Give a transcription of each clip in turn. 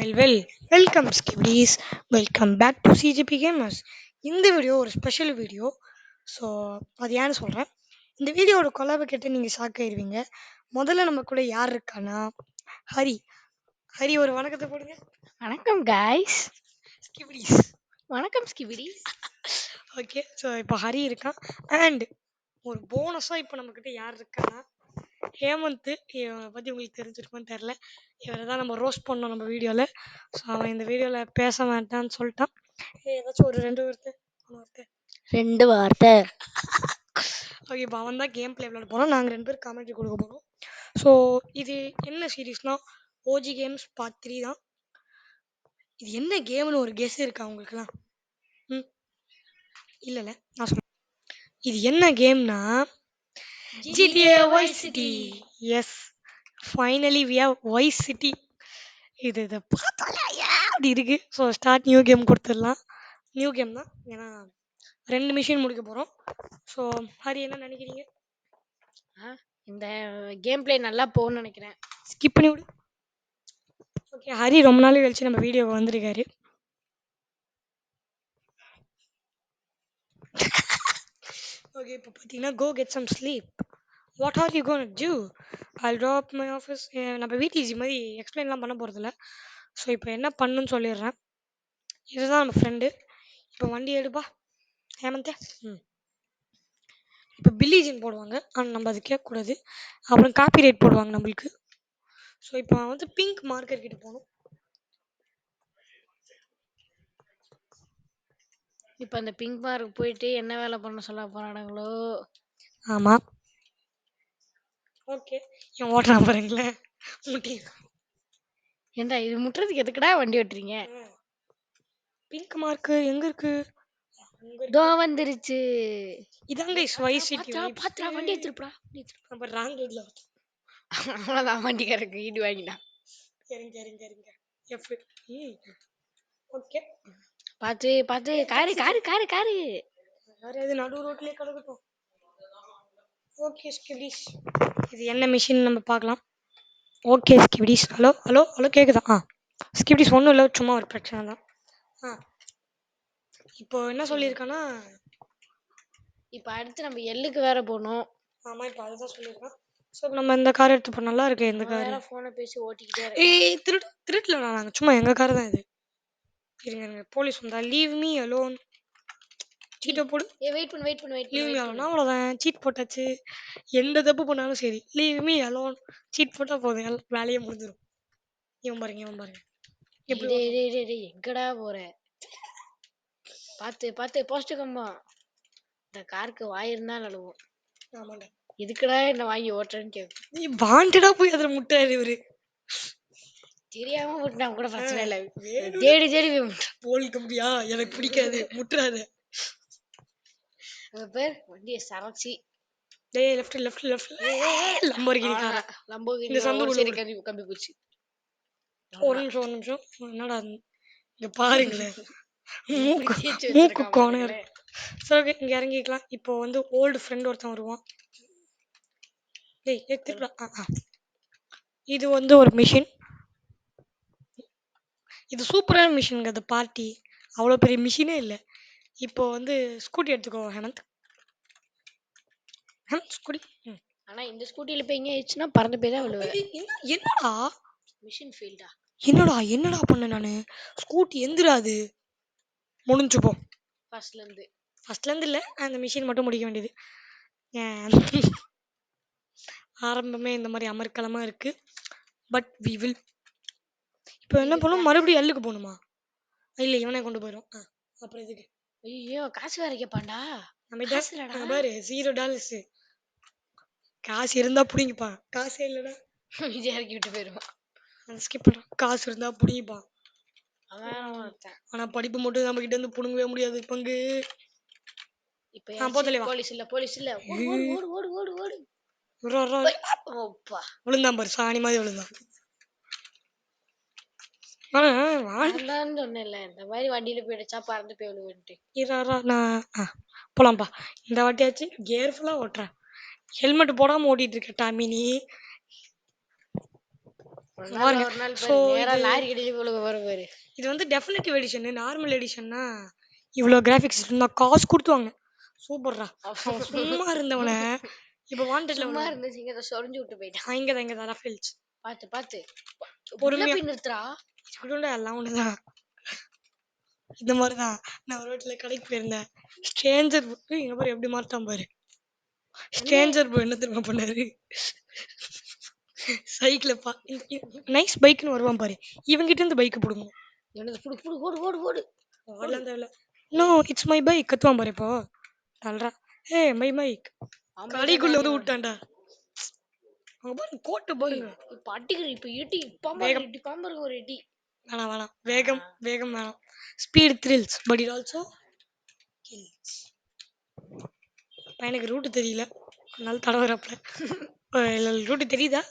Welcome ஸ்கிவிடிஸ். Welcome back to CGP gamers. இந்த video ஒரு ஸ்பெஷல் வீடியோ. ஸோ அது ஏன்னு சொல்கிறேன். இந்த வீடியோட கொலாபை கேட்டு நீங்கள் ஷாக் ஆயிடுவீங்க. முதல்ல நம்ம கூட யார் இருக்கானா, ஹரி. ஹரி, ஒரு வணக்கத்தை போடுங்க. வணக்கம் guys. ஸ்கிவிடிஸ். வணக்கம் ஸ்கிவிடிஸ். ஓகே, ஸோ இப்போ ஹரி இருக்கான். அண்ட் ஒரு போனஸாக இப்போ நம்மக்கிட்ட யார் இருக்கானா, ஹேமந்த். இவனை பற்றி உங்களுக்கு தெரிஞ்சிருக்கும்னு தெரில. இவரை தான் நம்ம ரோஸ்ட் பண்ணோம் நம்ம வீடியோவில். ஸோ அவன் இந்த வீடியோவில் பேச மாட்டான்னு சொல்லிட்டான். ஏதாச்சும் ஒரு ரெண்டு வார்த்தை. ஓகே, இப்போ அவன் தான் கேம் பிளே விளையாட போகிறோம். நாங்கள் 2 பேர் காமெண்ட்ரி கொடுக்க போகிறோம். ஸோ இது என்ன சீரீஸ்னால் ஓஜி கேம்ஸ் பார்ட் 3 தான். இது என்ன கேம்னு ஒரு கெஸ் இருக்கா உங்களுக்குலாம்? இல்லை நான் சொல்கிறேன். இது என்ன கேம்னா GTA Vice City. Yes, finally we have Vice City. இதை பார்த்தாலே அப்படி இருக்கு. ஸோ ஸ்டார்ட் நியூ கேம் கொடுத்துடலாம். நியூ கேம் தான், ஏன்னா 2 மிஷின் முடிக்க போகிறோம். ஸோ ஹரி, என்ன நினைக்கிறீங்க? இந்த கேம் பிளே நல்லா போகும்னு நினைக்கிறேன். ஸ்கிப் பண்ணி விடு. ஓகே, ஹரி ரொம்ப நாள் கழிச்சு நம்ம வீடியோக்கு வந்திருக்காரு. ஓகே, இப்போ பார்த்தீங்கன்னா go get some sleep. What are you gonna do? I drop my office. நம்ம விடிஜி மாதிரி எக்ஸ்பிளைன்லாம் பண்ண போகிறதில்ல. ஸோ இப்போ என்ன பண்ணுன்னு சொல்லிடுறேன். இதுதான் நம்ம ஃப்ரெண்டு. இப்போ வண்டி எடுப்பா ஹேமந்தே. இப்போ பில்லிஜின் போடுவாங்க, ஆனால் நம்ம அது கேட்கக்கூடாது. அப்புறம் காப்பி ரைட் போடுவாங்க நம்மளுக்கு. ஸோ இப்போ வந்து பிங்க் மார்க்கர் கிட்ட போகணும். இப்போ அந்த பிங்க் மார்க் போயிட்டு என்ன வேலை பண்ண சொல்ல போறானுங்களோ. ஆமாம். ஓகே, என் ஓட்டுறா பாருங்களேன் முட்டி. ஏண்டா இது முட்டுறதுக்கு எதுக்குடா வண்டி ஓட்டுறீங்க? பிங்க் மார்க்கு எங்கே இருக்கு? தோ வந்துருச்சு. இதாங்க Vice City. பாத்துடா வண்டி எடுத்துருப்பா. நம்ம ராங் ரோட்ல. அவ்வளோதான், வண்டிக்காரருக்கு ஈடு வாங்கிட்டான். சரிங்க. எஃப். ஓகே, பார்த்து பார்த்து காரு காரு காரு காரு. வேற எது நடு ரோட்லயே கிடக்கட்டும். ஓகே ஸ்கிவிடிஸ், இது என்ன மிஷின் நம்ம பார்க்கலாம். ஓகே ஸ்கிவிடிஸ், ஹலோ ஹலோ ஹலோ, கேட்குதா? ஸ்கிவிடிஸ் ஒன்றும் இல்லை, சும்மா ஒரு பிரச்சனை தான். இப்போ என்ன சொல்லியிருக்கான்னா, இப்போ அடுத்து நம்ம எல்லுக்கு வேற போகணும். ஆமாம், இப்போ அதுதான் சொல்லியிருக்கான். ஸோ நம்ம இந்த கார் எடுத்து போய் நல்லா இருக்கு. இந்த கார் ஃபோனை பேசி ஓட்டிக்கிட்டே திருடல, நாங்கள் சும்மா எங்கள் கார் தான் இது. இருங்க, போலீஸ் வந்தா. Leave me alone. சீட்டை போடு. வெயிட் பண்ணு லீவ் மீ அலோன். அவ்வளோதான், சீட் போட்டாச்சு. எந்த தப்பு பண்ணாலும் சரி, லீவ் மீ அலோன். சீட் போட்டால் போதும், வேலையே முடிஞ்சிடும். இவன் பாருங்க எப்படி எங்கடா போற? பார்த்து போஸ்ட் கம்பம். இந்த காருக்கு வாயிருந்தா நழுவும். ஆமாண்டா, எதுக்குடா என்ன வாங்கி ஓட்டுறேன்னு கேட்கும். நீ வாண்டடா போய் அதில் முட்டாரு. இவரு தெரியாம முட்டினா கூட பிரச்சனை இல்லை. தேடி போல் கம்பியா, எனக்கு பிடிக்காது, முட்டுறாத. பேர் வண்டியை சரச்சி. டேய், லெஃப்ட் லம்போர்கினி காரா. இந்த சந்து கம்பி போச்சு. ஒரு நிமிஷம். என்னடா இங்க பாருங்களேன், மூக்கு கோணர். சரி, இங்க இறங்கிக்கலாம். இப்போ வந்து ஓல்டு ஃப்ரெண்ட் ஒருத்தன் வருவான். இது வந்து ஒரு மிஷின். இது சூப்பரான மிஷினுங்க. அந்த பார்ட்டி அவ்வளோ பெரிய மிஷினே இல்லை. இப்போ வந்து ஸ்கூட்டி எடுத்துக்கோ ஹேமந்த். ஸ்கூட்டி. ஆனா இந்த ஸ்கூட்டில போய் எங்க ஆயிடுச்சுன்னா பறந்து போய் தான் விழுவேன். என்னடா மிஷின் ஃபீல்டா? என்னடா பண்ண நானு? ஸ்கூட்டி எந்திராது, முடிஞ்சு போ. ஃபர்ஸ்ட்ல இருந்து இல்லை, அந்த மிஷின் மட்டும் முடிக்க வேண்டியது. ஆரம்பமே இந்த மாதிரி அமர்க்கலமா இருக்கு. But we will. இப்போ என்ன பண்ணும், மறுபடியும் எல்லுக்கு போகணுமா? இல்லை, இவனே கொண்டு போயிடும். அப்புறம் இதுக்கு ஐயோ காசு வேற கேட்பான்டா. நம்ம பாரு $0. காசு இருந்தா புடிங்கிப்பான், காசே இல்லைடா விஜய் இறக்கி விட்டு போயிடுவான். ஸ்கிப் பண்றான். காசு இருந்தா புடிங்கிப்பான், ஆனா படிப்பு மட்டும் நம்ம கிட்ட இருந்து புடுங்கவே முடியாது பங்கு. இப்ப போலீஸ் இல்ல ஓடு. விழுந்தான் பாரு, சாணி மாதிரி விழுந்தான். சொன்னேன்ல இந்த மாதிரி வண்டியில போயிடுச்சா பறந்து போய் விழுவேன்ட்டு. நான் போலாம்பா. இந்த வாட்டியாச்சு கேர்ஃபுல்லா ஓட்டுறேன். ஹெல்மெட் போடாம ஓட்டிட்டு இருக்க டாமினி. ஒரு இங்க நாள் பாருங்க. ஒரு நாள் ஸோ பாரு நேரா இது லாரி அடியில விழுக போற பாரு. இது வந்து டெஃபினிட்டிவ் எடிஷன். நார்மல் எடிஷன்னா இவ்வளோ கிராஃபிக்ஸ் நான் காசு குடுத்து வாங்கினேன். சூப்பர்ரா. அவன் சும்மா இருந்தவன இப்போ வாண்டட்ல சும்மா விழுவான். இருந்த சிங்கத்தை சொரிஞ்சு விட்டு போயிட்டான். இங்க தான் ரஃபேல்ஸ். பாத்து பாத்து உள்ள பொறுமையா போய் நிறுத்துறா. இருக்கட்டும்டா எல்லாம் ஒண்ணுதான். இந்த மாதிரி தான் நான் ஒரு வீட்டில் கடைக்கு போயிருந்தேன். ஸ்ட்ரேஞ்சர் புக்கு இங்க பாரு எப்படி மாட்டான் பாரு. என்ன ஸ்ட்ரேஞ்சர் புக் என்ன தெரியுமா பண்ணாரு? சைக்கிள நைஸ் பைக்னு வருவான் பாரு. இவங்கிட்ட இருந்து பைக் பிடுங்கணும். என்னது புடு புடு ஓடு ஓடு ஓடு ஓடலாம் தேவையில்ல. நோ இட்ஸ் மை பைக் கத்துவான் பாரு இப்போ. தல்றா. ஏ மை பைக். ஆம்பளை தானே கடைக்குள்ள வந்து விட்டான்டா. அங்க பாருங்க கோட்டை பாருங்க. இப்ப அடிக்கிற இப்ப இடி பாம்பர் வேகம் இடி பாம்பருக்கு ஒரு இடி. வேணாம் வேகம் வேகம் வேணாம். Speed thrills but it also kills. எனக்கு ரூட் தெரியல. அதனால தடவறப்பல. ரூட் தெரியுதா?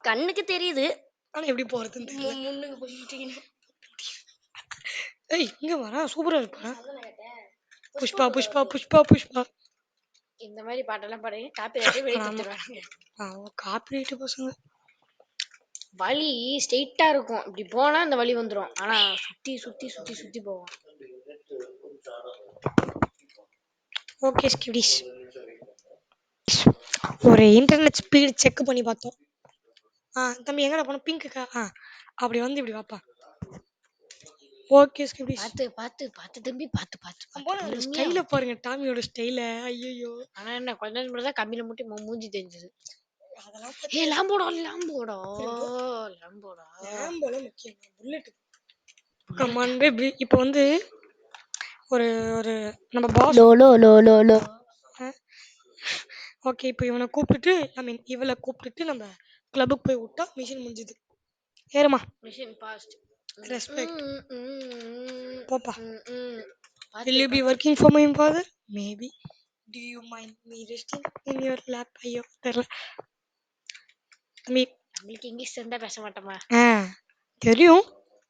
கண்ணுக்கு தெரியுது. ஆனா எப்படி போறதுன்னு தெரியல. முன்னுக்கு போயிட்டீங்க. ஏய் இங்க வரா சூப்பரா இருப்பா. அதான் கேட்டேன். புஷ்பா புஷ்பா புஷ்பா புஷ்பா. இந்த மாதிரி பாட்டெல்லாம் பாடுங்க காப்பிரைட்டை வெளியே தந்துருவாங்க. காப்பிரைட் பசங்க. வழி ஸ்ட்ரெயிட்டா இருக்கும். இப்படி போனா அந்த வழி வந்துரும். ஆனா சுத்தி சுத்தி சுத்தி சுத்தி போவோம். ஓகே ஸ்கிடிஸ். ஒரு இன்டர்நெட் ஸ்பீட் செக் பண்ணி பார்த்தோம். தம்பி எங்கடா போன பிங்க்குக்கா? அப்படி வந்து இப்படி வாப்பா. ஓகே ஸ்கிடிஸ். பாத்து பாத்து பாத்து தம்பி பாத்து பாத்து போன அந்த ஸ்டைல பாருங்க டாமியோட ஸ்டைல. ஐயோ. ஆனா என்ன கொஞ்ச நேரம் முன்னாடி தான் கம்பியில முட்டி மூஞ்சி தெரிஞ்சது. அதெல்லாம் ஏ லாம்போடா லாம்போடா லாம்போடா லாம்போல முக்கியம். புல்லட். Come on baby. இப்போ வந்து ஒரு ஒரு நம்ம boss low low low low low. Okay இப்போ இவனை கூப்பிட்டுட்டு ஐ மீன் இவளை கூப்பிட்டுட்டு நம்ம கிளப்புக்கு போய் விட்டா மிஷின் முடிஞ்சுது. ஏறுமா. Mission passed. ரெஸ்பெக்ட். போப்பா. பாத்து Will you be working for my father? Maybe. Do you mind me resting in your lap? ஐயோ தெரியல. தம்பி நம்மளுக்கு இங்கிலீஷ் இருந்தா பேச மாட்டோமா? தெரியும்.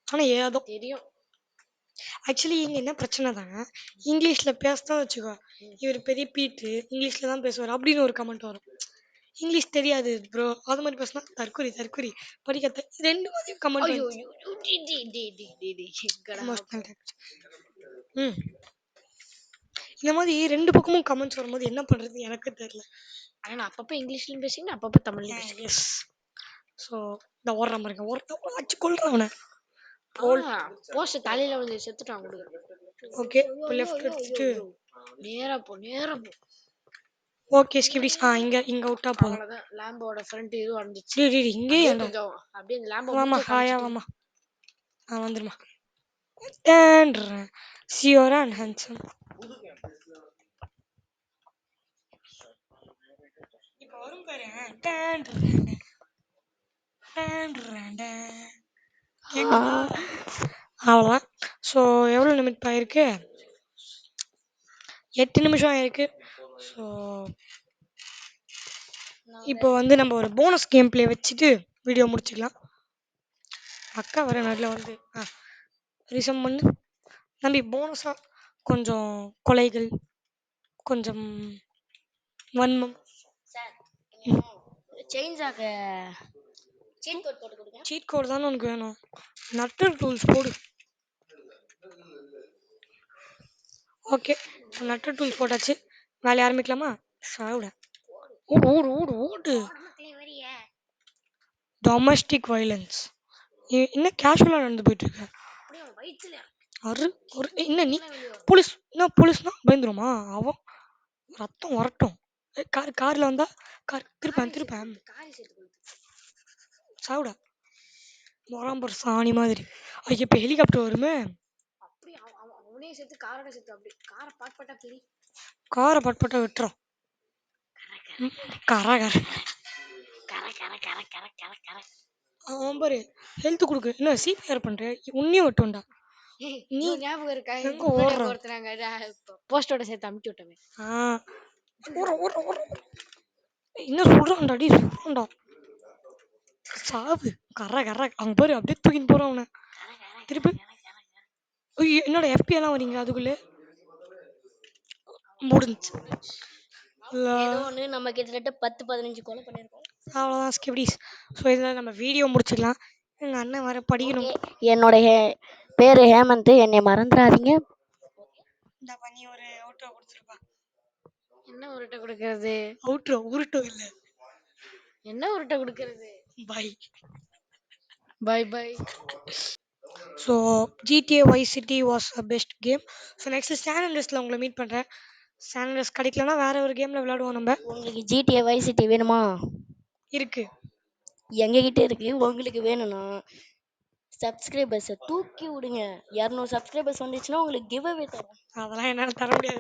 ஆனா ஏதோ தெரியும். ஆக்சுவலி இங்க என்ன பிரச்சனை தாங்க, இங்கிலீஷ்ல பேசதான் வச்சுக்கோ இவர் பெரிய பீட்டு இங்கிலீஷ்ல தான் பேசுவார் அப்படின்னு ஒரு கமெண்ட் வரும். இங்கிலீஷ் தெரியாது ப்ரோ அது மாதிரி பேசினா தற்கொலை தற்கொலை படிக்க ரெண்டு மாதிரியும் கமெண்ட் ஐயோ வந்து. இந்த மாதிரி ரெண்டு பக்கமும் கமெண்ட்ஸ் வரும்போது என்ன பண்றது எனக்கு தெரியல. ஆனா அப்பப்ப இங்கிலீஷ்லயும் பேசுங்க அப்பப்ப தமிழ்லயும் பேசுங்க. எஸ். ஸோ இந்த ஓடுற மாதிரி ஒருத்தவங்க அடிச்சு கொள்றேன் அவனை. போஸ்ட் தலையில வந்து செத்துட்டான் கொடுங்க. ஓகே இப்போ லெஃப்ட் எடுத்துட்டு நேரா போ நேரா போ. ஓகே ஸ்கிபிஸ். இங்க இங்க விட்டா போதும். அவ்வளவுதான் லாம்போட ஃப்ரண்ட் இது வந்துச்சு. இங்கே கொஞ்சம் அப்படியே இந்த லாம்போ வாமா மூஞ்ச ஹாயா காமிச்சிட்டு வாமா. வந்துருமா. டேண்ட்ரன் சியோரா அண்ட் ஹேண்ட்ஸம். இப்போ வரும் பாரு. டேண்ட்ரன் டேண்ட்ரன் கேக்குதா? அவ்வளோதான். ஸோ எவ்வளோ நிமிட் ஆயிருக்கு? 8 நிமிஷம் ஆயிருக்கு. ஸோ இப்போ வந்து நம்ம ஒரு போனஸ் கேம் பிளே வச்சுட்டு வீடியோ முடிச்சுக்கலாம். அக்கா வர நாட்டில் வந்து ரிசம் பண்ணு தம்பி. போனஸாக கொஞ்சம் கொலைகள் கொஞ்சம் வன்மம். சீட் கோட் தானே உனக்கு வேணும். நட்டர் டூல்ஸ் போடு. ஓகே நட்டர் டூல்ஸ் போட்டாச்சு. வேலையை ஆரம்பிக்கலாமா? சாவிட ஓடு ஓடு ஓடு ஓடு. டொமஸ்டிக் வைலன்ஸ் என்ன கேஷுவலாக நடந்து போயிட்டு இருக்க? என்ன நீ போலீஸ் என்ன போலீஸ்னா பயந்துருமா? அவன் ரத்தம் வரட்டும். கார்ல வந்தா திருப்பேன் சாவிடா. மொராம்பர் சாணி மாதிரி. ஐயோ இப்போ ஹெலிகாப்டர் வருமே. அவனே சேர்த்து காரோட சேர்த்து அப்படி காரை பாட்பட்டா பிரி. காரை பட்பட்டா விட்டுறோம். கர கர அவன் பாரு ஹெல்த் கொடுக்கு. என்ன சிபிஆர் பண்ற? உன்னையும் விட்டுண்டா. நீ ஞாபகம் இருக்கா? எங்க ஓடுற? ஒருத்தனாங்க போஸ்டோட சேர்த்து அமுத்தி விட்டவே. என்ன சொல்றான்டா? அடி சொல்றான்டா. சாவு கர கர. அவங்க பாரு அப்படியே தூக்கின்னு போறான் அவனை திருப்பி. என்னோட எஃபி எல்லாம் வரீங்க அதுக்குள்ளே முடிஞ்சு. ஏதோ ஒண்ணு நம்ம கிட்டத்தட்ட 10-15 கொலை பண்ணிருக்கோம். அவ்வளோதான் ஸ்கிப்டிஸ். ஸோ இதில் நம்ம வீடியோ முடிச்சுக்கலாம். எங்கள் அண்ணன் வர படிக்கணும். என்னோட பேரு ஹேமந்த், என்னை மறந்துடாதீங்க. இந்த பண்ணி ஒரு அவுட்ரோ கொடுத்துருப்பா. என்ன உருட்டை கொடுக்கறது? அவுட்ரோ உருட்டோ இல்லை. என்ன உருட்டை கொடுக்கறது? Bye. Bye bye. So GTA Vice City was a best game. So next சேனல்ஸில் உங்களை மீட் பண்ணுறேன். சேனல்ஸ் கிடைக்கலன்னா வேற ஒரு கேமில் விளையாடுவோம் நம்ம. உங்களுக்கு GTA Vice City வேணுமா? இருக்கு, எங்ககிட்ட இருக்கு. உங்களுக்கு வேணும்னா சப்ஸ்கிரைபர்ஸை தூக்கி விடுங்க. 200 சப்ஸ்கிரைபர்ஸ் வந்துச்சுன்னா உங்களுக்கு கிவ் அவே தரோம். அதெல்லாம் என்னால் தர முடியாது.